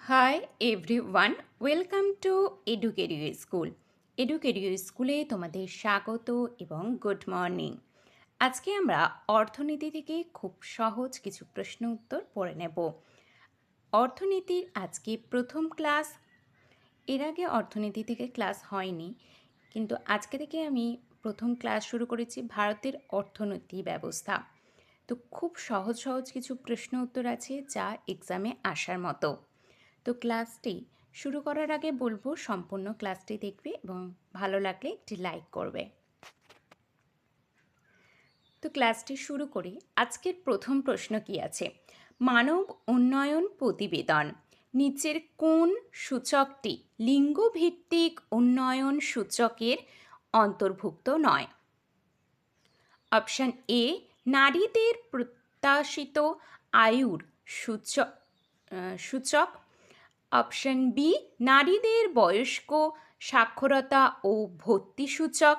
High everyone, welcome to Educario school. Educario স্কুলে তোমাদের স্বাগত এবং গুড মর্নিং। আজকে আমরা অর্থনীতি থেকে খুব সহজ কিছু প্রশ্ন উত্তর পড়ে নেব। অর্থনীতির আজকে প্রথম ক্লাস। এর আগে অর্থনীতি থেকে ক্লাস হয়নি, কিন্তু আজকে থেকে আমি প্রথম ক্লাস শুরু করেছি ভারতের অর্থনীতি ব্যবস্থা। তো খুব সহজ সহজ কিছু প্রশ্ন উত্তর আছে যা এক্সামে আসার মতো। তো ক্লাসটি শুরু করার আগে বলবো সম্পূর্ণ ক্লাসটি দেখবে এবং ভালো লাগলে একটি লাইক করবে। তো ক্লাসটি শুরু করি। আজকের প্রথম প্রশ্ন কি আছে? মানব উন্নয়ন প্রতিবেদন নিচের কোন সূচকটি লিঙ্গভিত্তিক উন্নয়ন সূচকের অন্তর্ভুক্ত নয়? অপশান এ, নারীদের প্রত্যাশিত আয়ুর সূচক। অপশন বি, নারীদের বয়স্ক সাক্ষরতা ও ভর্তি সূচক।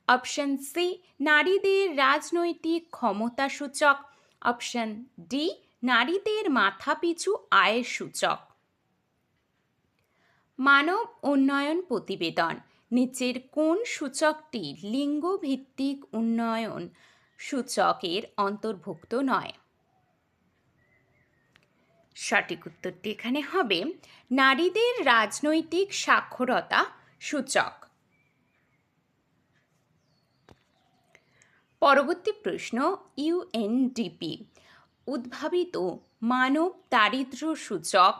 অপশন সি, নারীদের রাজনৈতিক ক্ষমতা সূচক। অপশন ডি, নারীদের মাথাপিছু আয়ের সূচক। মানব উন্নয়ন প্রতিবেদন নিচের কোন সূচকটি লিঙ্গভিত্তিক উন্নয়ন সূচকের অন্তর্ভুক্ত নয়? সঠিক উত্তরটি এখানে হবে নারীদের রাজনৈতিক সাক্ষরতা সূচক। পরবর্তী প্রশ্ন, ইউএনডিপি উদ্ভাবিত মানব দারিদ্র্য সূচক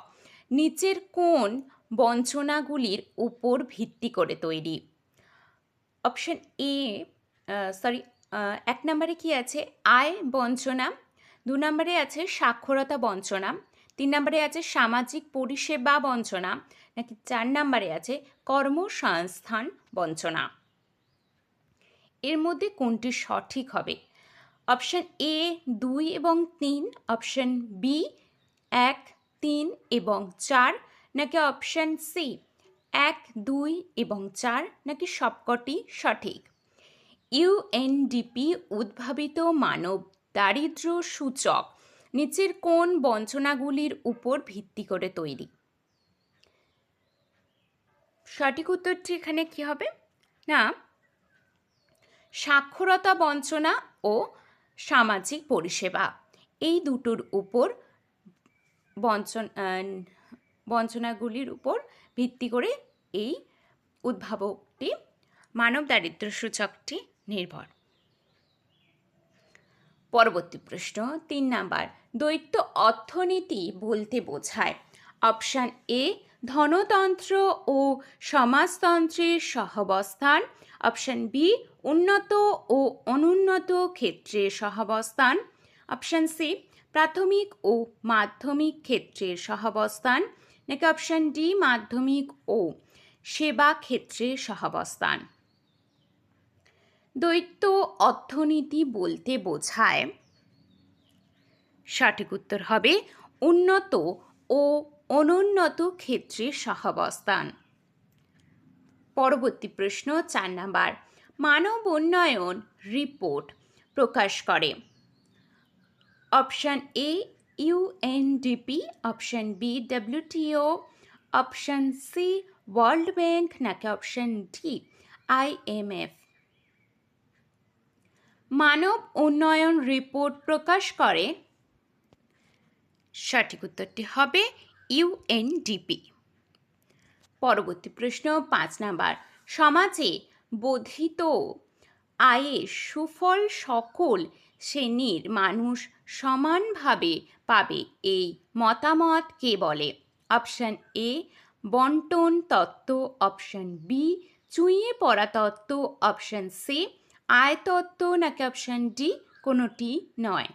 নিচের কোন বঞ্চনাগুলির উপর ভিত্তি করে তৈরি? অপশন এ, এক নম্বরে কি আছে? আয় বঞ্চনা। 2 নম্বরে আছে সাক্ষরতা বঞ্চনা। 3 নম্বরে আছে সামাজিক পরিষেবা বঞ্চনা, নাকি 4 নম্বরে আছে কর্মসংস্থান বঞ্চনা? এর মধ্যে কোনটি সঠিক হবে? অপশন এ 2 এবং 3, অপশন বি 1, 3 এবং 4, নাকি অপশন সি 1, 2 এবং 4, নাকি সবকটি সঠিক? ইউএনডিপি উদ্ভাবিত মানব দারিদ্র্য সূচক নিচের কোন বঞ্চনাগুলির উপর ভিত্তি করে তৈরি? সঠিক উত্তরটি এখানে কি হবে? না, সাক্ষরতা বঞ্চনা ও সামাজিক পরিষেবা, এই দুটোর উপর বঞ্চনাগুলির উপর ভিত্তি করে এই উদ্ভাবকটি মানব দারিদ্র্য সূচকটি নির্ভর। পরবর্তী প্রশ্ন 3 নাম্বার, দ্বৈত অর্থনীতি বলতে বোঝায় অপশান এ, ধনতন্ত্র ও সমাজতন্ত্রের সহাবস্থান। অপশান বি, উন্নত ও অনুন্নত ক্ষেত্রের সহাবস্থান। অপশান সি, প্রাথমিক ও মাধ্যমিক ক্ষেত্রের সহাবস্থান, নাকি অপশান ডি, মাধ্যমিক ও সেবা ক্ষেত্রের সহাবস্থান? দ্বৈত অর্থনীতি বলতে বোঝায়, সঠিক উত্তর হবে উন্নত ও অনুন্নত ক্ষেত্রের সহাবস্থান। পরবর্তী প্রশ্ন 4 নাম্বার, মানব উন্নয়ন রিপোর্ট প্রকাশ করে option A UNDP, option B WTO, option C world bank, নাকি অপশান ডি আইএমএফ? মানব উন্নয়ন রিপোর্ট প্রকাশ করে, সঠিক উত্তরটি হবে ইউএনডিপি। পরবর্তী প্রশ্ন 5 নাম্বার, সমাজে বর্ধিত আয়ের সুফল সকল শ্রেণীর মানুষ সমানভাবে পাবে, এই মতামত কে বলে? অপশান এ, বন্টন তত্ত্ব। অপশান বি, চুঁইয়ে পড়া তত্ত্ব। অপশান সি আয় তত্ত্ব, নাকি অপশান ডি কোনোটি নয়?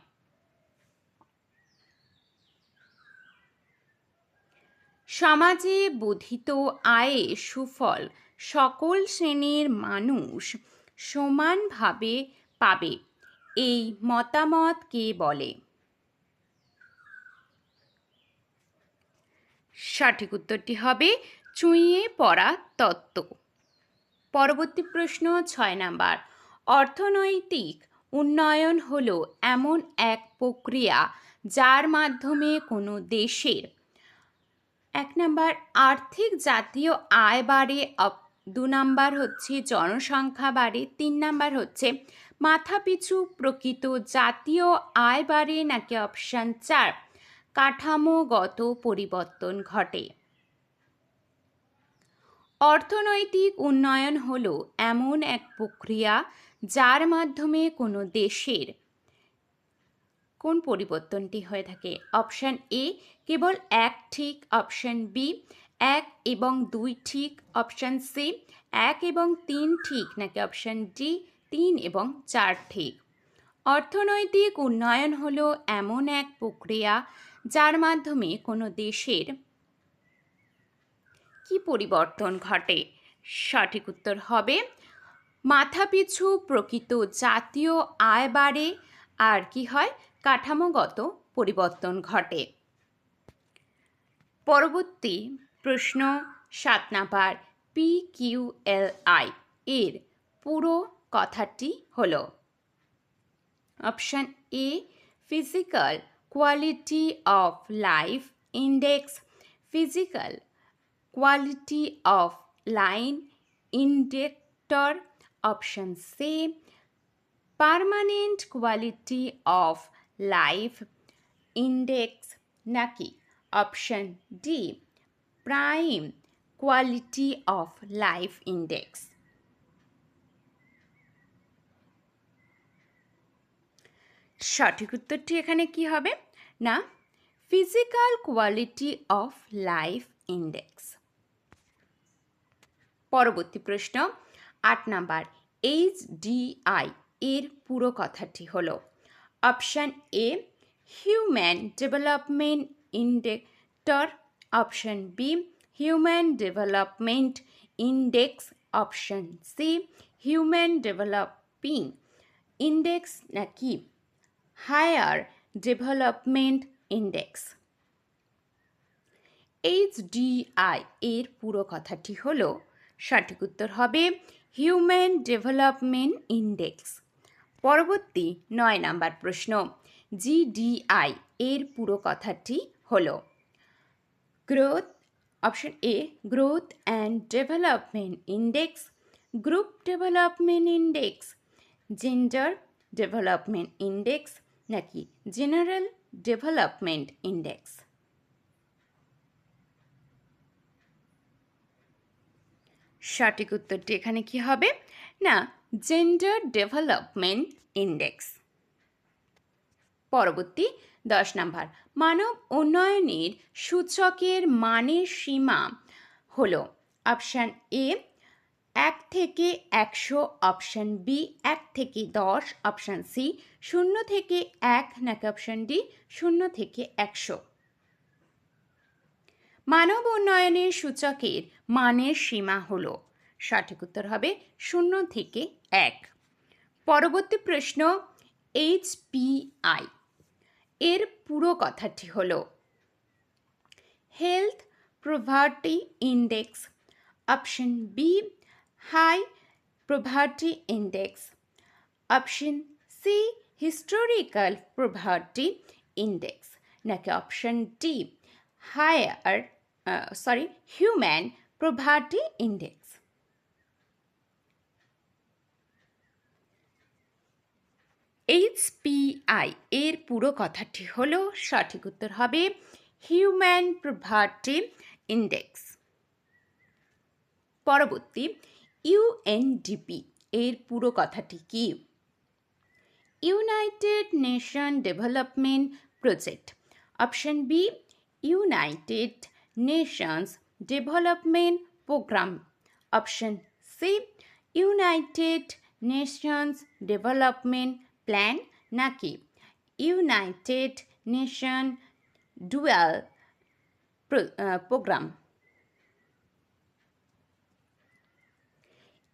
সমাজে বর্ধিত আয়ের সুফল সকল শ্রেণীর মানুষ সমানভাবে পাবে, এই মতামত কে বলে? সঠিক উত্তরটি হবে চুঁইয়ে পড়া তত্ত্ব। পরবর্তী প্রশ্ন 6 নাম্বার, অর্থনৈতিক উন্নয়ন হলো এমন এক প্রক্রিয়া যার মাধ্যমে কোনো দেশের 1 নাম্বার আর্থিক জাতীয় আয় বাড়ে, 2 নাম্বার হচ্ছে জনসংখ্যা বাড়ে, 3 নাম্বার হচ্ছে মাথাপিছু প্রকৃত জাতীয় আয় বাড়ে, নাকি অপশান 4 কাঠামোগত পরিবর্তন ঘটে। অর্থনৈতিক উন্নয়ন হলো এমন এক প্রক্রিয়া যার মাধ্যমে কোনো দেশের কোন পরিবর্তনটি হয়ে থাকে? অপশান এ কেবল 1 ঠিক, অপশান বি 1 এবং 2 ঠিক, অপশান সি 1 এবং 3 ঠিক, নাকি অপশান ডি 3 এবং 4 ঠিক। অর্থনৈতিক উন্নয়ন হলো এমন এক প্রক্রিয়া যার মাধ্যমে কোনো দেশের কি পরিবর্তন ঘটে? সঠিক উত্তর হবে মাথাপিছু প্রকৃত জাতীয় আয় বাড়ে, আর কি হয়? কাঠামোগত পরিবর্তন ঘটে। পরবর্তী প্রশ্ন 7 নাম্বার PQLI এর পুরো কথাটি হলো option A physical quality of life index, physical quality of line indicator, option C permanent quality of life index, নাকি option D prime quality of life index. সঠিক উত্তরটি এখানে কি হবে? না, physical quality of life index. পরবর্তী প্রশ্ন 8 number HDI এর পুরো কথাটি হলো option A human development indicator, option B human development index, option C human developing index, নাকি হায়ার ডেভেলপমেন্ট ইন্ডেক্স। HDI এর পুরো কথাটি হলো সঠিক উত্তর হবে হিউম্যান ডেভেলপমেন্ট ইন্ডেক্স। পরবর্তী 9 নাম্বার প্রশ্ন GDI এর পুরো কথাটি হলো growth, option A growth and development index, group development index, gender development index, নাকি জেনারেল ডেভেলপমেন্ট ইন্ডেক্স। সঠিক উত্তরটি এখানে কি হবে? না, জেন্ডার ডেভেলপমেন্ট ইন্ডেক্স। পরবর্তী 10 নাম্বার মানব উন্নয়নের সূচকের মানের সীমা হলো অপশান এ 1 থেকে 100, অপশান বি 1 থেকে 10, অপশান সি 0 থেকে 1, নাকি অপশান ডি 0 থেকে 100। মানব উন্নয়নের সূচকের মানের সীমা হলো সঠিক উত্তর হবে 0 থেকে 1। পরবর্তী প্রশ্ন HPI এর পুরো কথাটি হলো health poverty index, option B high poverty index, option C historical poverty index, নাকি option D human poverty index. HPI এর পুরো কথাটি হলো সঠিক উত্তর হবে হিউম্যান পভার্টি ইন্ডেক্স। পরবর্তী UNDP এর পুরো কথাটি কি? United nation development project, option B united nations development programme, option C united nations development plan, নাকি united nation dual programme.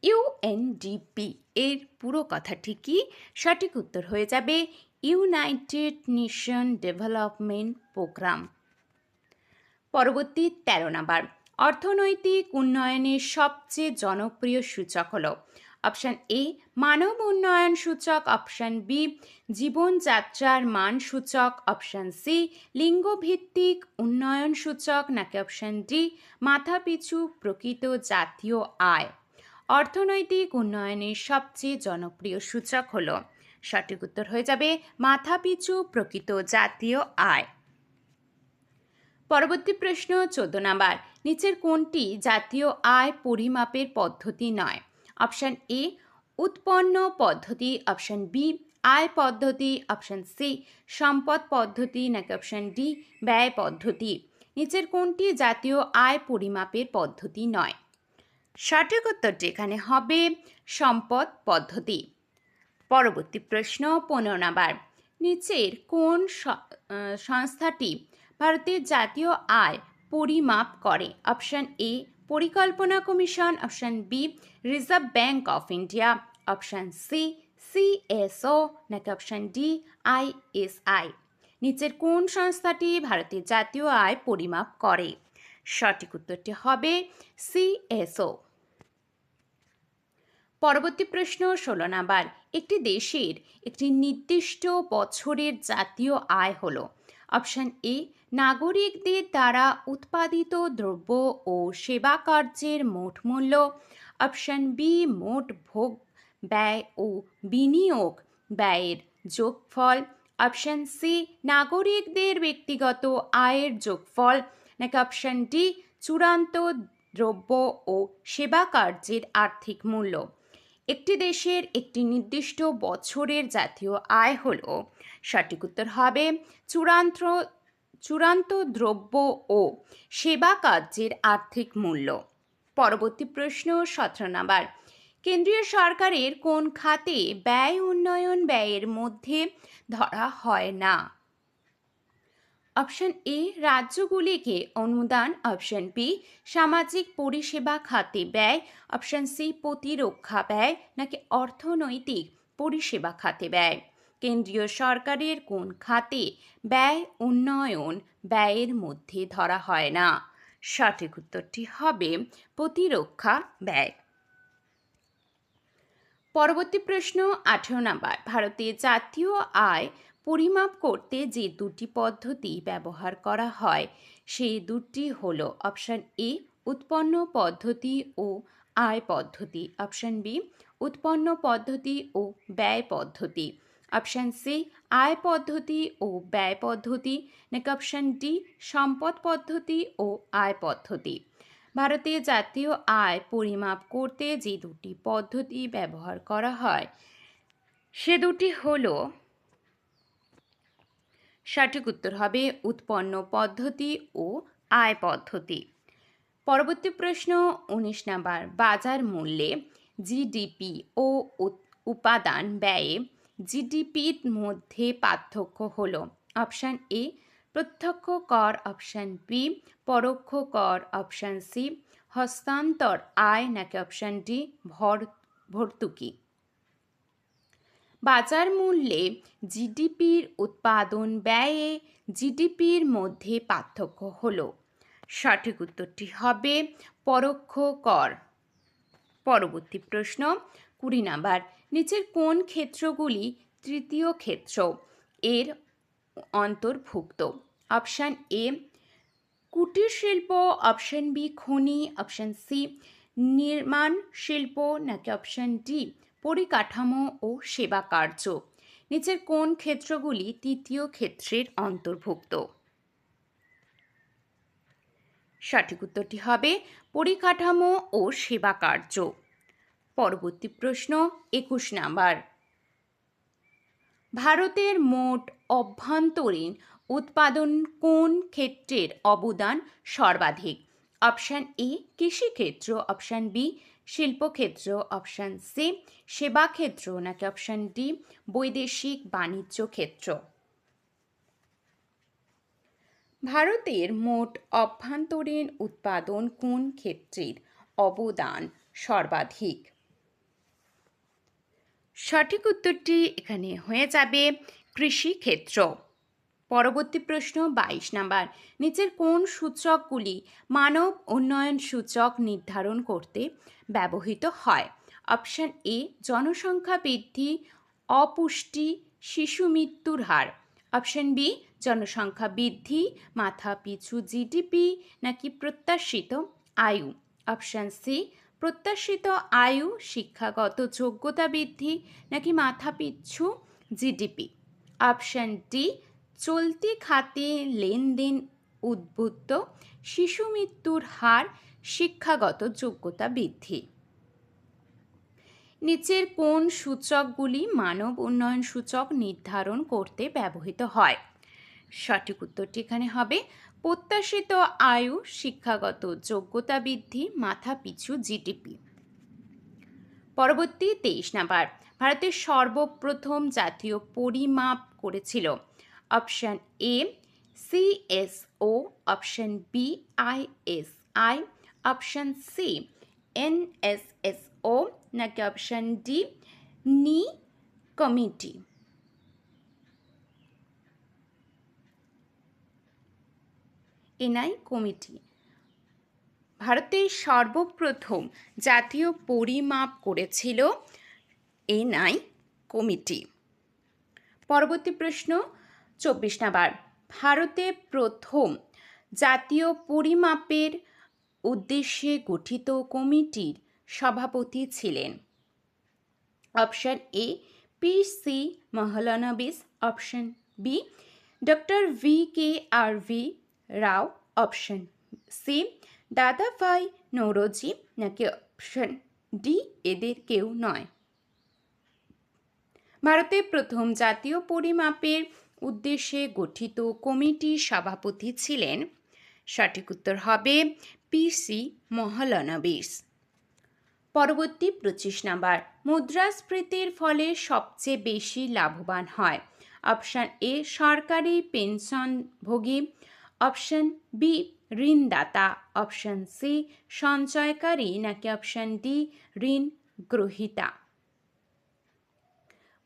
UNDP এর পুরো কথাটি কি? সঠিক উত্তর হয়ে যাবে ইউনাইটেড নেশন ডেভেলপমেন্ট প্রোগ্রাম। পরবর্তী 13 নাম্বার অর্থনৈতিক উন্নয়নের সবচেয়ে জনপ্রিয় সূচক হল অপশান এ মানব উন্নয়ন সূচক, অপশান বি জীবনযাত্রার মান সূচক, অপশান সি লিঙ্গভিত্তিক উন্নয়ন সূচক, নাকি অপশান ডি মাথাপিছু প্রকৃত জাতীয় আয়। অর্থনৈতিক উন্নয়নের সবচেয়ে জনপ্রিয় সূচক হলো, সঠিক উত্তর হয়ে যাবে মাথাপিছু প্রকৃত জাতীয় আয়। পরবর্তী প্রশ্ন 14 নাম্বার, নিচের কোনটি জাতীয় আয় পরিমাপের পদ্ধতি নয়? অপশান এ উৎপন্ন পদ্ধতি, অপশান বি আয় পদ্ধতি, অপশান সি সম্পদ পদ্ধতি, নাকি অপশান ডি ব্যয় পদ্ধতি। নিচের কোনটি জাতীয় আয় পরিমাপের পদ্ধতি নয়? সঠিক উত্তরটি এখানে হবে সম্পদ পদ্ধতি। পরবর্তী প্রশ্ন 15 নাম্বার, নিচের কোন সংস্থাটি ভারতের জাতীয় আয় পরিমাপ করে? অপশান এ পরিকল্পনা কমিশন, option B reserve bank of India, option C CSO, নাকি অপশান ডি আইএসআই। নিচের কোন সংস্থাটি ভারতের জাতীয় আয় পরিমাপ করে? সঠিক উত্তরটি হবে সিএসও। পরবর্তী প্রশ্ন 16 নাম্বার, একটি দেশের একটি নির্দিষ্ট বছরের জাতীয় আয় হলো, অপশান এ নাগরিকদের দ্বারা উৎপাদিত দ্রব্য ও সেবা কার্যের মোট মূল্য, অপশান বি মোট ভোগ ব্যয় ও বিনিয়োগ ব্যয়ের যোগফল, অপশান সি নাগরিকদের ব্যক্তিগত আয়ের যোগফল, নাকি অপশান ডি চূড়ান্ত দ্রব্য ও সেবা কার্যের আর্থিক মূল্য। একটি দেশের একটি নির্দিষ্ট বছরের জাতীয় আয় হল, সঠিক উত্তর হবে চূড়ান্ত দ্রব্য ও সেবা কার্যের আর্থিক মূল্য। পরবর্তী প্রশ্ন 17 নাম্বার, কেন্দ্রীয় সরকারের কোন খাতে ব্যয় উন্নয়ন ব্যয়ের মধ্যে ধরা হয় না? অপশান এ রাজ্যগুলিকে অনুদান, অপশান বি সামাজিক পরিষেবা খাতে ব্যয়, অপশান সি প্রতিরক্ষা ব্যয়, নাকি অর্থনৈতিক পরিষেবা খাতে ব্যয়। কেন্দ্রীয় সরকারের কোন খাতে ব্যয় উন্নয়ন ব্যয়ের মধ্যে ধরা হয় না? সঠিক উত্তরটি হবে প্রতিরক্ষা ব্যয়। পরবর্তী প্রশ্ন 18 নাম্বার, ভারতের জাতীয় আয় পরিমাপ করতে যে দুটি পদ্ধতি ব্যবহার করা হয় সেই দুটি হল, অপশান এ উৎপন্ন পদ্ধতি ও আয় পদ্ধতি, অপশান বি উৎপন্ন পদ্ধতি ও ব্যয় পদ্ধতি, অপশান সি আয় পদ্ধতি ও ব্যয় পদ্ধতি, নাকি অপশান ডি সম্পদ পদ্ধতি ও আয় পদ্ধতি। ভারতের জাতীয় আয় পরিমাপ করতে যে দুটি পদ্ধতি ব্যবহার করা হয় সে দুটি হল, সঠিক উত্তর হবে উৎপন্ন পদ্ধতি ও আয় পদ্ধতি। পরবর্তী প্রশ্ন 19 নাম্বার, বাজার মূল্যে জিডিপি ও উপাদান ব্যয়ে জিডিপির মধ্যে পার্থক্য হল, অপশান এ প্রত্যক্ষ কর, অপশান বি পরোক্ষ কর, অপশান সি হস্তান্তর আয়, নাকি অপশান ডি ভর্তুকি। বাজার মূল্যে জিডিপির উৎপাদন ব্যয়ে জিডিপির মধ্যে পার্থক্য হল, সঠিক উত্তরটি হবে পরোক্ষ কর। পরবর্তী প্রশ্ন 20 নাম্বার, নিচের কোন ক্ষেত্রগুলি তৃতীয় ক্ষেত্র এর অন্তর্ভুক্ত? অপশান এ কুটির শিল্প, অপশান বি খনি, অপশান সি নির্মাণ শিল্প, নাকি অপশান ডি পরিকাঠামো ও সেবা কার্য। নিচের কোন ক্ষেত্রগুলি তৃতীয় ক্ষেত্রের অন্তর্ভুক্ত? সঠিক উত্তরটি হবে পরিকাঠামো ও সেবা কার্য। পরবর্তী প্রশ্ন 21 নাম্বার, ভারতের মোট অভ্যন্তরীণ উৎপাদন কোন ক্ষেত্রের অবদান সর্বাধিক? অপশান এ কৃষিক্ষেত্র, অপশান বি শিল্পক্ষেত্র, অপশান সি সেবা ক্ষেত্র, নাকি অপশান ডি বৈদেশিক বাণিজ্য ক্ষেত্র। ভারতের মোট অভ্যন্তরীণ উৎপাদন কোন ক্ষেত্রের অবদান সর্বাধিক? সঠিক উত্তরটি এখানে হয়ে যাবে কৃষিক্ষেত্র। পরবর্তী প্রশ্ন 22 নাম্বার, নিচের কোন সূচকগুলি মানব উন্নয়ন সূচক নির্ধারণ করতে ব্যবহৃত হয়? অপশান এ জনসংখ্যা বৃদ্ধি, অপুষ্টি, শিশু মৃত্যুর হার। অপশান বি জনসংখ্যা বৃদ্ধি, মাথাপিছু জিডিপি নাকি প্রত্যাশিত আয়ু। অপশান সি প্রত্যাশিত আয়ু, শিক্ষাগত যোগ্যতা বৃদ্ধি নাকি মাথাপিছু জিডিপি। অপশান ডি চলতি খাতে লেনদেন উদ্বুদ্ধ, শিশু মৃত্যুর হার, শিক্ষাগত যোগ্যতা বৃদ্ধি। নিচের কোন সূচকগুলি মানব উন্নয়ন সূচক নির্ধারণ করতে ব্যবহৃত হয়? সঠিক উত্তরটি এখানে হবে প্রত্যাশিত আয়ু, শিক্ষাগত যোগ্যতা বৃদ্ধি, মাথাপিছু জিডিপি। পরবর্তী 23 নাম্বার, ভারতের সর্বপ্রথম জাতীয় পরিমাপ করেছিল? Option A CSO, option B ISI, option C NSSO নাকি অপশান ডি নি কমিটি। NI committee. ভারতের সর্বপ্রথম জাতীয় পরিমাপ করেছিল এনআই কমিটি। পরবর্তী প্রশ্ন 24 নাম্বার, ভারতে প্রথম জাতীয় পরিমাপের উদ্দেশ্যে গঠিত কমিটির সভাপতি ছিলেন? Option A P C. Mahalanobis, option B doctor V K R V. Rao, option C Dadabhai Naoroji নাকি অপশান ডি এদের কেউ নয়। ভারতের প্রথম জাতীয় পরিমাপের উদ্দেশ্যে গঠিত কমিটির সভাপতি ছিলেন? সঠিক উত্তর হবে পি.সি. মহলানবিস। পরবর্তী 25 নাম্বার, মুদ্রাস্ফীতির ফলে সবচেয়ে বেশি লাভবান হয়? অপশান এ সরকারি পেনশনভোগী, অপশান বি ঋণদাতা, অপশান সি সঞ্চয়কারী নাকি অপশান ডি ঋণ গ্রহীতা।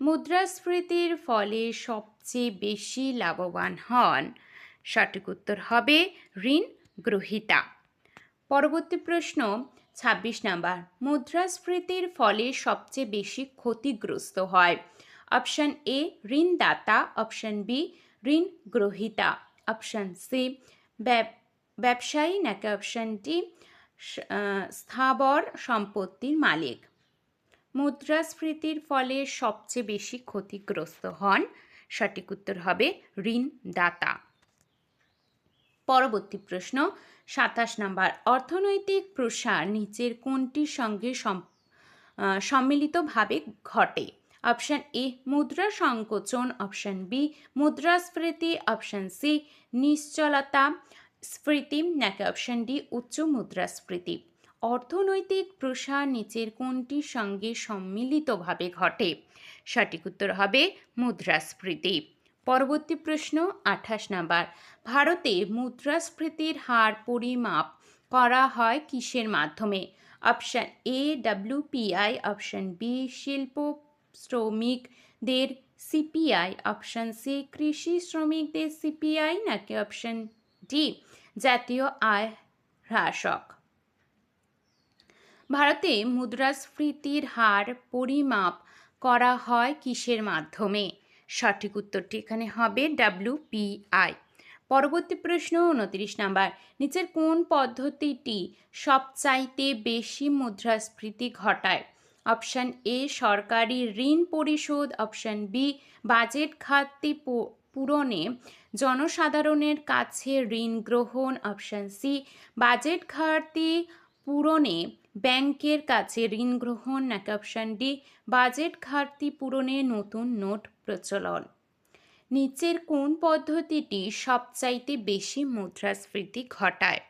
মুদ্রাস্ফীতির ফলে সবচেয়ে বেশি লাভবান হন? সঠিক উত্তর হবে ঋণ গ্রহীতা। পরবর্তী প্রশ্ন 26 নাম্বার, মুদ্রাস্ফীতির ফলে সবচেয়ে বেশি ক্ষতিগ্রস্ত হয়? অপশান এ ঋণদাতা, অপশান বি ঋণ গ্রহীতা, অপশান সি ব্যবসায়ী নাকি অপশান ডি স্থাবর সম্পত্তির মালিক। মুদ্রাস্ফীতির ফলে সবচেয়ে বেশি ক্ষতিগ্রস্ত হন? সঠিক উত্তর হবে ঋণদাতা। পরবর্তী প্রশ্ন 27 নাম্বার, অর্থনৈতিক প্রসার নিচের কোনটির সঙ্গে সম্মিলিতভাবে ঘটে? অপশান এ মুদ্রা সংকোচন, অপশান বি মুদ্রাস্ফীতি, অপশান সি নিশ্চলতা স্ফীতি নাকি অপশান ডি উচ্চ মুদ্রাস্ফীতি। অর্থনৈতিক প্রসার নিচের কোনটির সঙ্গে সম্মিলিতভাবে ঘটে? সঠিক উত্তর হবে মুদ্রাস্ফীতি। পরবর্তী প্রশ্ন 28 নাম্বার, ভারতে মুদ্রাস্ফীতির হার পরিমাপ করা হয় কিসের মাধ্যমে? Option A WPI, option B শিল্প শ্রমিকদের সিপিআই, অপশান সি কৃষি শ্রমিকদের সিপিআই নাকি অপশান ডি জাতীয় আয় হ্রাসক। ভারতে মুদ্রাস্ফীতির হার পরিমাপ করা হয় কিসের মাধ্যমে? সঠিক উত্তরটি এখানে হবে ডব্লিউপিআই। পরবর্তী প্রশ্ন 29 নাম্বার, নিচের কোন পদ্ধতিটি সবচাইতে বেশি মুদ্রাস্ফীতি ঘটায়? অপশান এ সরকারি ঋণ পরিশোধ, অপশান বি বাজেট ঘাটতি পূরণে জনসাধারণের কাছে ঋণ গ্রহণ, অপশান সি বাজেট ঘাটতি পূরণে ব্যাংকের কাছে ঋণ গ্রহণ নাকি অপশান ডি বাজেট ঘাটতি পূরণে নতুন নোট প্রচলন। নিচের কোন পদ্ধতিটি সবচাইতে বেশি মুদ্রাস্ফীতি ঘটায়?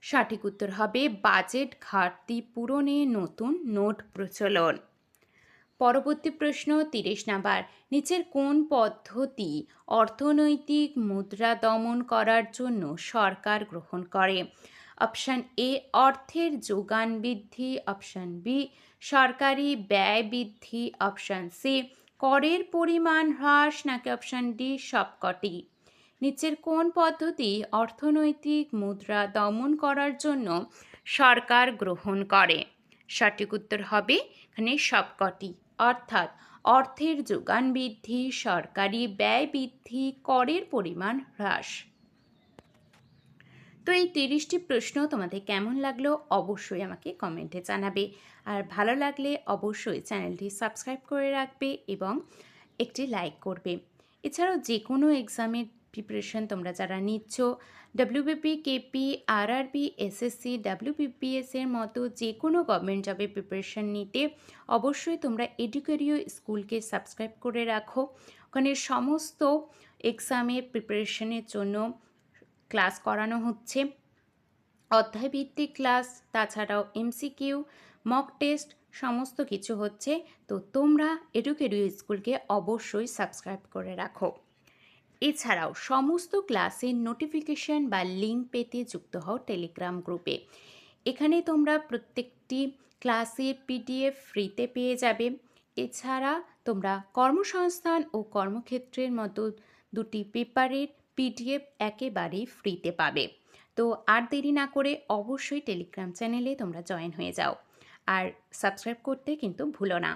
সঠিক উত্তর হবে বাজেট ঘাটতি পূরণে নতুন নোট প্রচলন। পরবর্তী প্রশ্ন 30 নাম্বার, নিচের কোন পদ্ধতি অর্থনৈতিক মুদ্রা দমন করার জন্য সরকার গ্রহণ করে? অপশান এ অর্থের যোগান বৃদ্ধি, অপশান বি সরকারি ব্যয় বৃদ্ধি, অপশান সি করের পরিমাণ হ্রাস নাকি অপশান ডি সবকটি। নিচের কোন পদ্ধতি অর্থনৈতিক মুদ্রা দমন করার জন্য সরকার গ্রহণ করে? সঠিক উত্তর হবে এখানে সবকটি, অর্থাৎ অর্থের যোগান বৃদ্ধি, সরকারি ব্যয় বৃদ্ধি, করের পরিমাণ হ্রাস। তো এই 30টি প্রশ্ন তোমাদের কেমন লাগলো অবশ্যই আমাকে কমেন্টে জানাবে। আর ভালো লাগলে অবশ্যই চ্যানেলটি সাবস্ক্রাইব করে রাখবে এবং একটি লাইক করবে। এছাড়াও যে কোনো এক্সামের প্রিপারেশন তোমরা যারা নিচ্ছ, WBP, KP, RRB, SSC, WBPS এর মতো যে কোনো গভর্নমেন্ট জবের প্রিপারেশন নিতে অবশ্যই তোমরা এডুকেরিও স্কুলকে সাবস্ক্রাইব করে রাখো। ওখানে সমস্ত এক্সামের প্রিপারেশনের জন্য ক্লাস করানো হচ্ছে, অধ্যায়ভিত্তিক ক্লাস, তাছাড়াও এমসিকিউ, মক টেস্ট সমস্ত কিছু হচ্ছে। তো তোমরা এডুকেরিও স্কুলকে অবশ্যই সাবস্ক্রাইব করে রাখো। এছাড়াও সমস্ত ক্লাসের নোটিফিকেশন বা লিঙ্ক পেতে যুক্ত হও টেলিগ্রাম গ্রুপে। এখানে তোমরা প্রত্যেকটি ক্লাসের পিডিএফ ফ্রিতে পেয়ে যাবে। এছাড়া তোমরা কর্মসংস্থান ও কর্মক্ষেত্রের মতো দুটি পেপারের পিডিএফ একেবারেই ফ্রিতে পাবে। তো আর দেরি না করে অবশ্যই টেলিগ্রাম চ্যানেলে তোমরা জয়েন হয়ে যাও, আর সাবস্ক্রাইব করতে কিন্তু ভুলো না।